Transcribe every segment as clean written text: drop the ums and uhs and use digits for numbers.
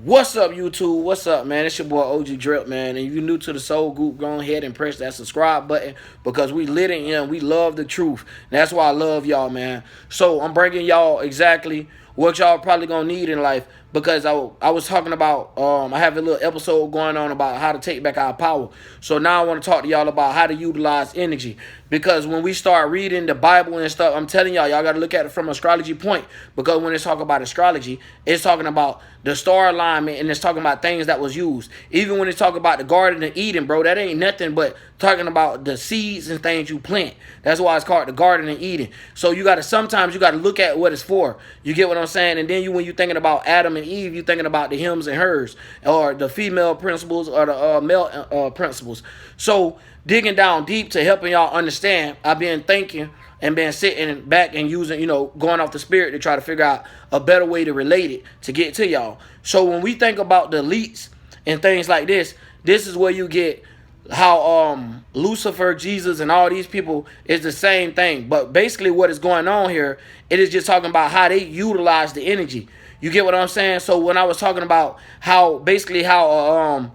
What's up, YouTube? What's up, man? It's your boy OG Drip, man. And if you're new to the Soul Group, go ahead and press that subscribe button because we lit it in. We love the truth. That's why I love y'all, man. So I'm bringing y'all exactly what y'all probably gonna need in life because I was talking about I have a little episode going on about how to take back our power. So now I want to talk to y'all about how to utilize energy because when we start reading the Bible and stuff, I'm telling y'all got to look at it from an astrology point because when it's talking about astrology, it's talking about the star alignment and it's talking about things that was used. Even when it's talking about the Garden of Eden, bro, that ain't nothing but talking about the seeds and things you plant. That's why it's called the Garden of Eden. So you got to sometimes you got to look at what it's for. You get what I'm saying? And then when you thinking about Adam and Eve, you thinking about the hims and hers or the female principles or the male principles. So digging down deep to helping y'all understand, I've been thinking and been sitting back and using, going off the spirit to try to figure out a better way to relate it to get to y'all. So when we think about the elites and things like this is where you get how Lucifer, Jesus, and all these people is the same thing. But basically what is going on here, it is just talking about how they utilize the energy. You get what I'm saying? So when I was talking about how basically how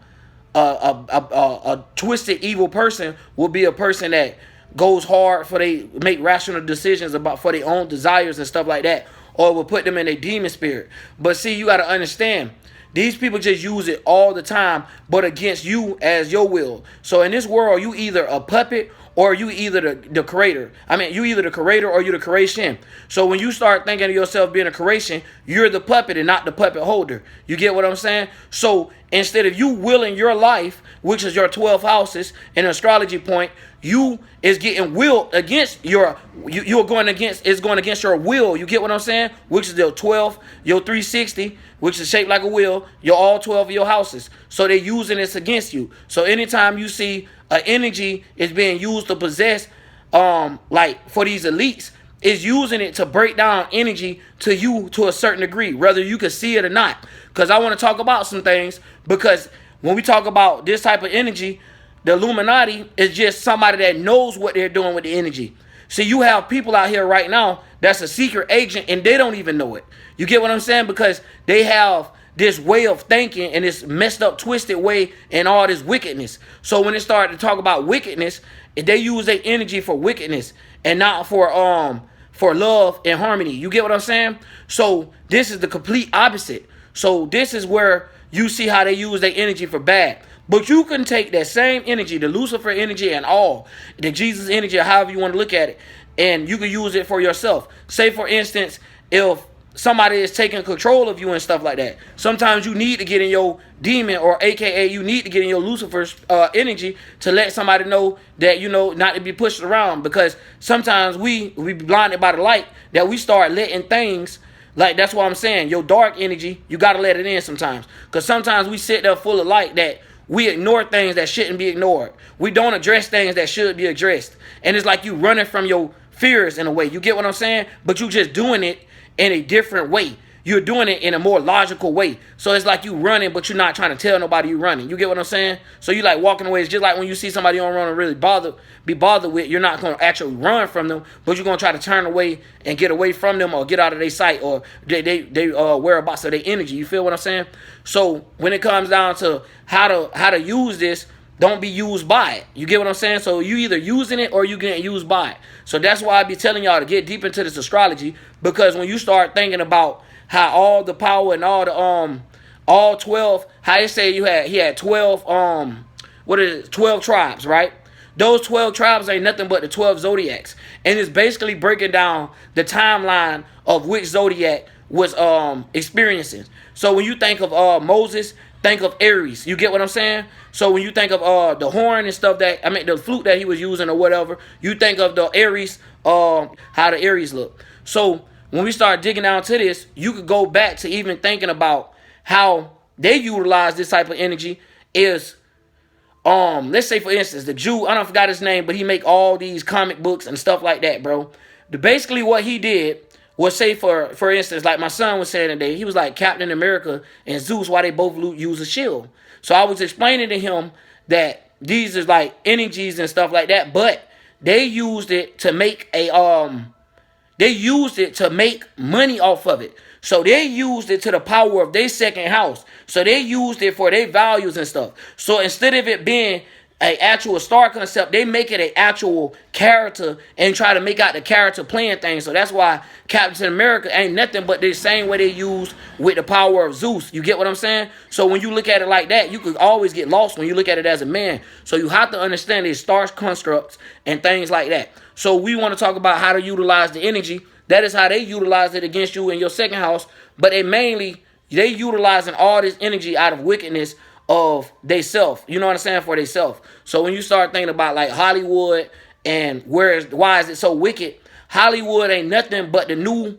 a twisted evil person will be a person that goes hard for they make rational decisions about for their own desires and stuff like that, or will put them in a demon spirit. But see, you got to understand, these people just use it all the time, but against you as your will. So in this world, you either a puppet or you either the creator. I mean, you either the creator or you the creation. So when you start thinking of yourself being a creation, you're the puppet and not the puppet holder. You get what I'm saying? So instead of you willing your life, which is your 12 houses, in an astrology point, you is getting willed against you're going against, it's going against your will. You get what I'm saying? Which is your 12, your 360, which is shaped like a wheel, your all 12 of your houses. So they're using this against you. So anytime you see an energy is being used to possess, like for these elites, is using it to break down energy to you to a certain degree, whether you can see it or not. Because I want to talk about some things, because when we talk about this type of energy, the Illuminati is just somebody that knows what they're doing with the energy. See, you have people out here right now that's a secret agent and they don't even know it. You get what I'm saying? Because they have this way of thinking and this messed up, twisted way and all this wickedness. So when they start to talk about wickedness, they use their energy for wickedness and not for love and harmony. You get what I'm saying? So this is the complete opposite. So this is where you see how they use their energy for bad. But you can take that same energy, the Lucifer energy and all, the Jesus energy, or however you want to look at it, and you can use it for yourself. Say, for instance, if somebody is taking control of you and stuff like that, sometimes you need to get in your demon, or aka you need to get in your Lucifer's energy to let somebody know that, not to be pushed around. Because sometimes we be blinded by the light that we start letting things. Like, that's what I'm saying. Your dark energy, you got to let it in sometimes. Because sometimes we sit there full of light that we ignore things that shouldn't be ignored. We don't address things that should be addressed. And it's like you running from your fears in a way. You get what I'm saying? But you just doing it in a different way. You're doing it in a more logical way. So it's like you running, but you're not trying to tell nobody you running. You get what I'm saying? So you like walking away. It's just like when you see somebody on run and really be bothered with, you're not going to actually run from them, but you're going to try to turn away and get away from them or get out of their sight or they whereabouts of their energy. You feel what I'm saying? So when it comes down to how to use this, don't be used by it. You get what I'm saying? So you either using it or you getting used by it. So that's why I be telling y'all to get deep into this astrology, because when you start thinking about how all the power and all the all 12, how they say he had 12 12 tribes, right? Those 12 tribes ain't nothing but the 12 zodiacs. And it's basically breaking down the timeline of which zodiac was experiencing. So when you think of Moses, think of Aries. You get what I'm saying? So when you think of the horn and stuff the flute that he was using or whatever, you think of the Aries, how the Aries look. So when we start digging down to this, you could go back to even thinking about how they utilize this type of energy is, let's say for instance, the Jew, I don't forgot his name, but he make all these comic books and stuff like that, bro. Basically what he did was, say for instance, like my son was saying today, he was like Captain America and Zeus, why they both use a shield. So I was explaining to him that these is like energies and stuff like that, but they used it to make money off of it. So they used it to the power of their second house. So they used it for their values and stuff. So instead of it being an actual star concept, they make it an actual character and try to make out the character playing things. So that's why Captain America ain't nothing but the same way they use with the power of Zeus. You get what I'm saying? So when you look at it like that, you could always get lost when you look at it as a man. So you have to understand these star constructs and things like that. So we want to talk about how to utilize the energy. That is how they utilize it against you in your second house. But they utilizing all this energy out of wickedness of they self. You know what I'm saying? For they self. So when you start thinking about like Hollywood and why is it so wicked? Hollywood ain't nothing but the new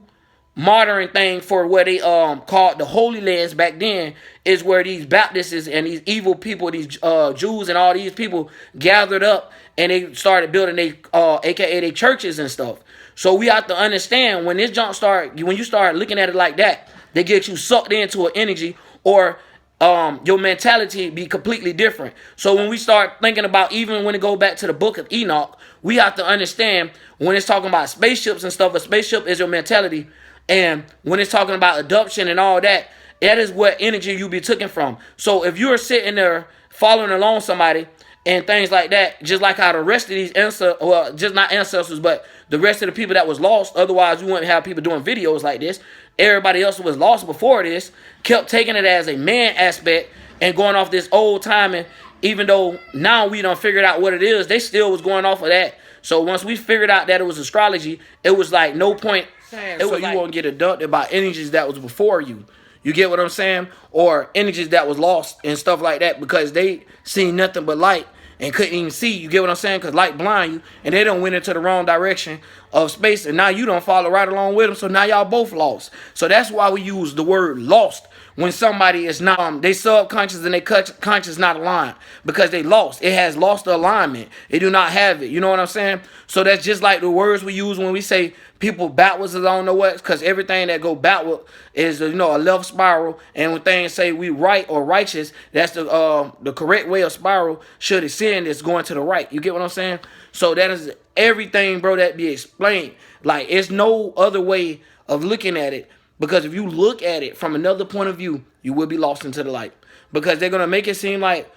modern thing for what they called the Holy Lands back then, is where these Baptists and these evil people, these Jews and all these people gathered up and they started building they aka they churches and stuff. So we have to understand when this junk when you start looking at it like that, they get you sucked into an energy, or your mentality be completely different. So when we start thinking about, even when it go back to the book of Enoch, we have to understand when it's talking about spaceships and stuff, a spaceship is your mentality. And when it's talking about adoption and all that, that is what energy you be taken from. So if you're sitting there following along somebody and things like that, just like how the rest of these ancestors, well, just not ancestors, but the rest of the people that was lost, otherwise we wouldn't have people doing videos like this. Everybody else who was lost before this kept taking it as a man aspect and going off this old timing, even though now we done figured out what it is, they still was going off of that. So once we figured out that it was astrology, it was like no point. It was so like, you won't get abducted by energies that was before you. You get what I'm saying? Or energies that was lost and stuff like that, because they seen nothing but light and couldn't even see. You get what I'm saying? Because light blind you, and they done went into the wrong direction of space, and now you don't follow right along with them, so now y'all both lost. So that's why we use the word lost when somebody is not, they subconscious and they conscious not aligned, because they lost. It has lost the alignment. They do not have it. You know what I'm saying? So that's just like the words we use when we say people backwards is I don't know what, because everything that go backward is, you know, a left spiral, and when things say we right or righteous, that's the correct way of spiral. Should it sin, it's going to the right. You get what I'm saying? So that is everything, bro, that be explained. Like, it's no other way of looking at it, because if you look at it from another point of view, you will be lost into the light, because they're going to make it seem like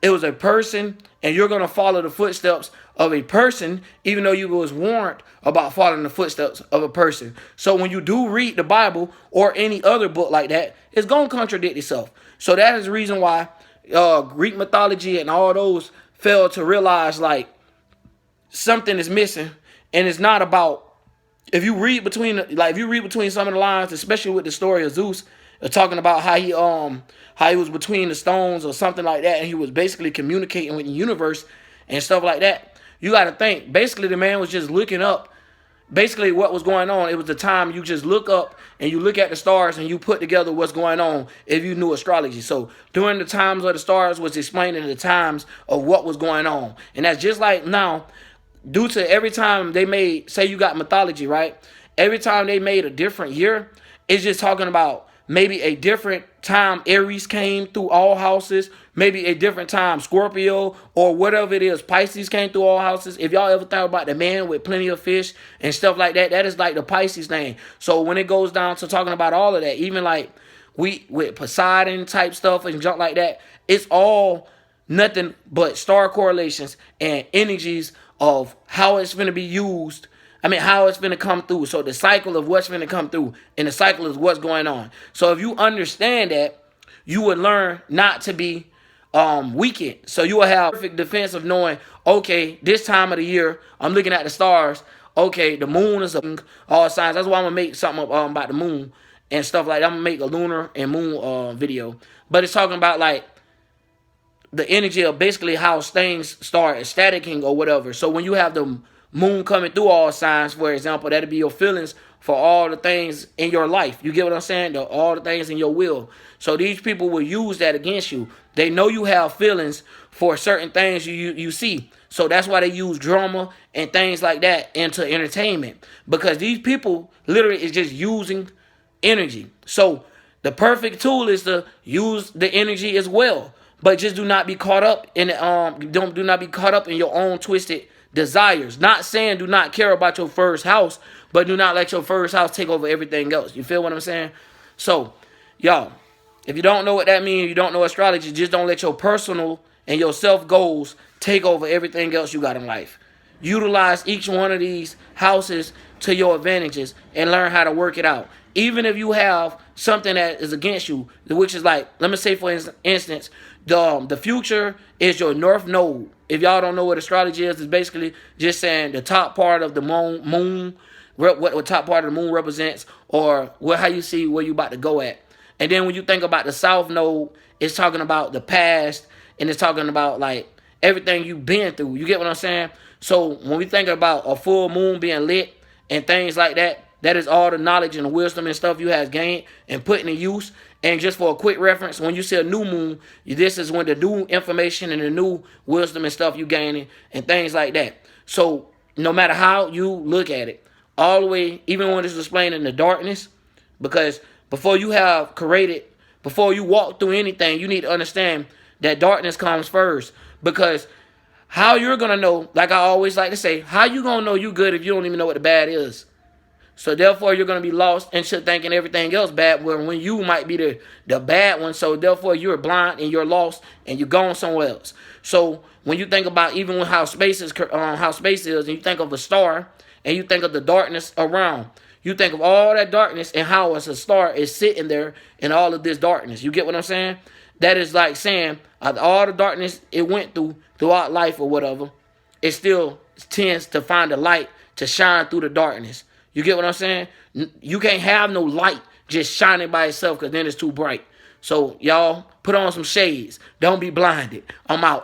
it was a person and you're going to follow the footsteps of a person, even though you was warned about following the footsteps of a person. So when you do read the Bible or any other book like that, it's going to contradict itself. So that is the reason why Greek mythology and all those fail to realize like something is missing. And it's not about, if you read between some of the lines, especially with the story of Zeus, talking about how he was between the stones or something like that, and he was basically communicating with the universe and stuff like that. You got to think, basically the man was just looking up basically what was going on. It was the time you just look up and you look at the stars and you put together what's going on if you knew astrology. So during the times of the stars was explaining the times of what was going on. And that's just like now, due to every time they made, say you got mythology, right? Every time they made a different year, it's just talking about maybe a different time Aries came through all houses, maybe a different time Scorpio or whatever it is, Pisces came through all houses. If y'all ever thought about the man with plenty of fish and stuff like that, that is like the Pisces thing. So when it goes down to talking about all of that, even like with Poseidon type stuff and junk like that, it's all nothing but star correlations and energies of how it's going to be used. I mean, how it's going to come through. So the cycle of what's going to come through, and the cycle is what's going on. So if you understand that, you would learn not to be weakened. So you will have perfect defense of knowing, okay, this time of the year, I'm looking at the stars. Okay, the moon is all signs. That's why I'm going to make something about the moon and stuff like that. I'm going to make a lunar and moon video. But it's talking about like the energy of basically how things start staticking or whatever. So when you have the moon coming through all signs, for example, that'll be your feelings for all the things in your life. You get what I'm saying? All the things in your will. So these people will use that against you. They know you have feelings for certain things you see. So that's why they use drama and things like that into entertainment. Because these people literally is just using energy. So the perfect tool is to use the energy as well. But just do not be caught up in do not be caught up in your own twisted desires. Not saying do not care about your first house, but do not let your first house take over everything else. You feel what I'm saying? So, y'all, if you don't know what that means, you don't know astrology, just don't let your personal and your self goals take over everything else you got in life. Utilize each one of these houses to your advantages and learn how to work it out. Even if you have something that is against you, which is like, let me say for instance, the future is your north node. If y'all don't know what astrology is, it's basically just saying the top part of the moon, what top part of the moon represents, or how you see where you about to go at. And then when you think about the south node, it's talking about the past, and it's talking about like everything you've been through. You get what I'm saying? So when we think about a full moon being lit and things like that, that is all the knowledge and the wisdom and stuff you have gained and put in use. And just for a quick reference, when you see a new moon, this is when the new information and the new wisdom and stuff you gaining and things like that. So no matter how you look at it, all the way, even when it's explaining the darkness, because before you have created, before you walk through anything, you need to understand that darkness comes first. Because how you're going to know, like I always like to say, how you going to know you good if you don't even know what the bad is? So therefore, you're going to be lost and shit thinking everything else bad, when you might be the bad one. So therefore, you're blind and you're lost and you're going somewhere else. So when you think about even how space is, and you think of a star and you think of the darkness around, you think of all that darkness and how as a star is sitting there in all of this darkness. You get what I'm saying? That is like saying all the darkness it went throughout life or whatever, it still tends to find a light to shine through the darkness. You get what I'm saying? You can't have no light just shining by itself because then it's too bright. So, y'all, put on some shades. Don't be blinded. I'm out.